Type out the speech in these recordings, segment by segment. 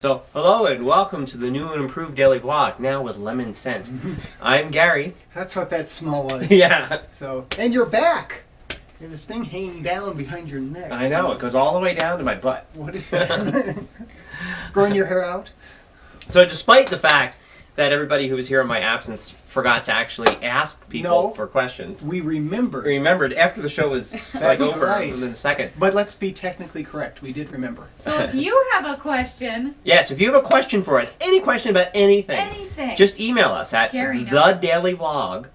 So, hello and welcome to the new and improved daily vlog, now with lemon scent. I'm Gary. That's what that smell was. Yeah. So, and you're back. You have this thing hanging down behind your neck. I know, it goes all the way down to my butt. What is that? Growing your hair out? So despite the fact that everybody who was here in my absence forgot to actually ask people for questions, we remembered. we remembered after the show was like over right. within a second. But let's be technically correct. We did remember. So if you have a question, Yes, if you have a question for us, any question about anything, just email us at thedailyvlog.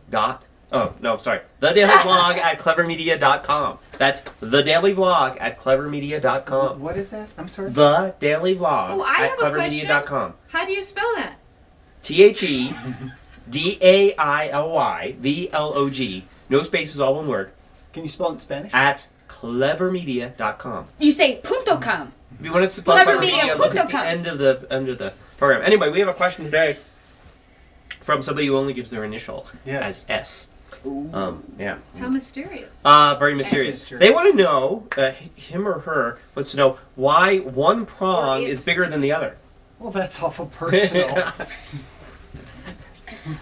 thedailyvlog at clevermedia.com. That's thedailyvlog at clevermedia.com. What is that? I'm sorry? Thedailyvlog Oh, I at have a question. clevermedia.com. How do you spell that? TheDailyVlog, no spaces, all one word, Can you spell it in Spanish? at clevermedia.com. You say punto com. If you want to spell Clever Clever Media, Media, look at the punto com. end of the program. Anyway, we have a question today from somebody who only gives their initial as S. Yeah. How mysterious. Very mysterious. Mysterious. They want to know, him or her wants to know why one prong Or it. is bigger than the other. Well, that's awful personal.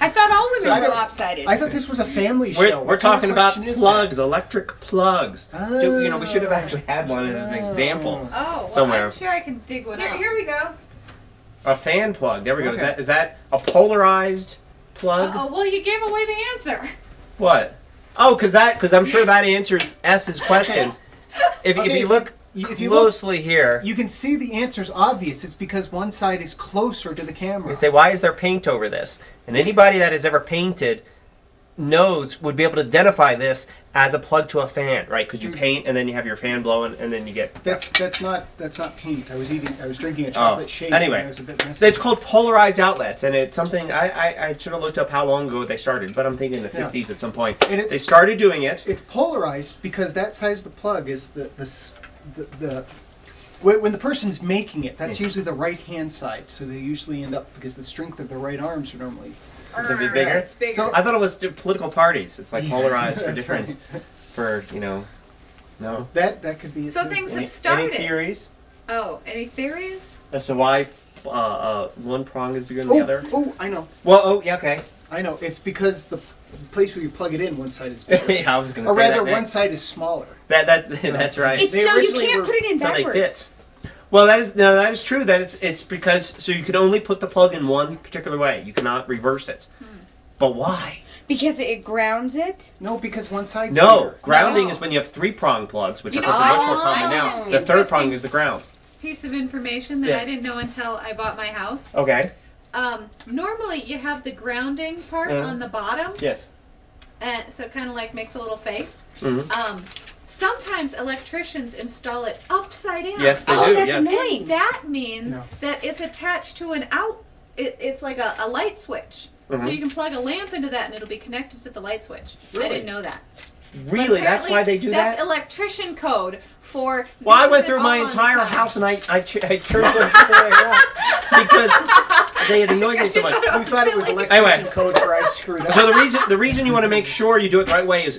I thought all women I were don't- lopsided. I thought this was a family show. We're What talking kind of about question is plugs, electric plugs. Oh. You know, we should have actually had one as an example. Oh, well, somewhere. I'm sure I can dig one out. Here we go. A fan plug. There we go. Okay. Is that a polarized plug? Uh-oh, well, you gave away the answer. What? Oh, because I'm sure that answers S's question. If you look closely here, You can see the answer's obvious. It's because one side is closer to the camera. you say, why is there paint over this? And anybody that has ever painted would be able to identify this as a plug to a fan, right? Because you paint and then you have your fan blowing and then you get. That's not paint. I was drinking a chocolate shake. Anyway, and I was a bit messy. it's called polarized outlets, and it's something I should have looked up how long ago they started, but I'm thinking the 50s at some point. And They started doing it. It's polarized because that size of the plug is the when the person's making it, that's usually the right hand side. So they usually end up, because the strength of the right arms are normally. To be bigger. It's bigger. So- I thought it was political parties. It's like polarized for That's different, right. for no. That could be. it So too. things Any have started. theories Oh, any theories? as to why one prong is bigger than the other? Oh, I know. Well, yeah, okay. I know. It's because the place where you plug it in, one side is bigger. Yeah, I was going to Or say rather, that. one side is smaller. That's right. It's They so you originally can't were- put it in So they backwards. fit. Well, that is true. That it's because so you can only put the plug in one particular way. You cannot reverse it. But why? Because it grounds it. No, because one side's No, bigger. grounding No. is when you have three prong plugs, which You are know, much more I common know. now. The third prong Interesting. is the ground. Piece of information that Yes. I didn't know until I bought my house. Okay. Normally, you have the grounding part on the bottom, Yes. so it kind of like makes a little face. Mhm. Sometimes electricians install it upside down. Yes, they Oh, do. that's Yeah. annoying. And that means No. that it's attached to an out. It's like a light switch. So you can plug a lamp into that and it'll be connected to the light switch. Really? I didn't know that. Really, But that's why they do that's that. electrician code for. Well, I this went isn't through my all on the entire top. house and I turned them around because they had annoyed me so much. We thought it was Silly. electrician Anyway. code for I screwed up. So the reason you want to make sure you do it the right way is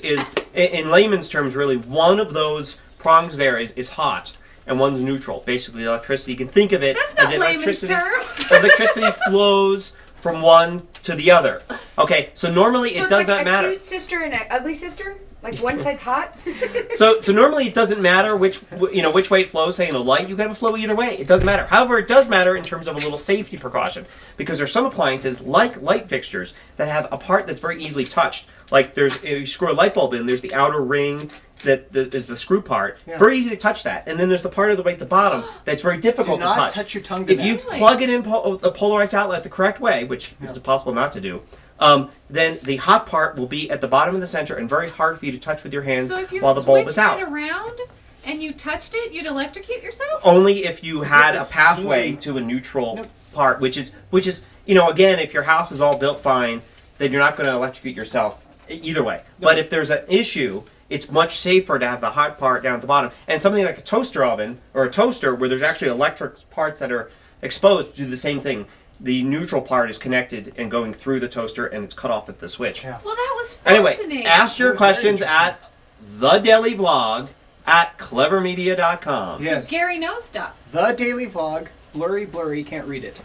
in layman's terms, really, one of those prongs there is hot and one's neutral. Basically, electricity. You can think of it That's as not layman's electricity. terms. Electricity flows from one to the other. Okay, so normally So it it's does like not a matter. cute sister and an ugly sister. Like one side's hot. So normally it doesn't matter which way it flows. Say in a light, you can have a flow either way. It doesn't matter. However, it does matter in terms of a little safety precaution because there's some appliances like light fixtures that have a part that's very easily touched. Like if you screw a light bulb in, there's the outer ring that is the screw part. Yeah. Very easy to touch that, and then there's the part of the way at the bottom that's very difficult Do not to touch. touch your tongue to If you that. plug it in the polarized outlet the correct way, which is possible not to do. Then the hot part will be at the bottom of the center and very hard for you to touch with your hands So if you while the bulb switched is out. it around and you touched it, you'd electrocute yourself? Only if you had a this pathway teeny- to a neutral Nope. part, which is again, if your house is all built fine, then you're not going to electrocute yourself either way. But if there's an issue it's much safer to have the hot part down at the bottom. And something like a toaster oven or a toaster where there's actually electric parts that are exposed do the same thing. The neutral part is connected and going through the toaster, and it's cut off at the switch. Yeah. Well, that was Anyway, fascinating. ask your That was very questions at the Daily Vlog at clevermedia.com. Yes. Gary knows stuff. The Daily Vlog. Blurry, can't read it.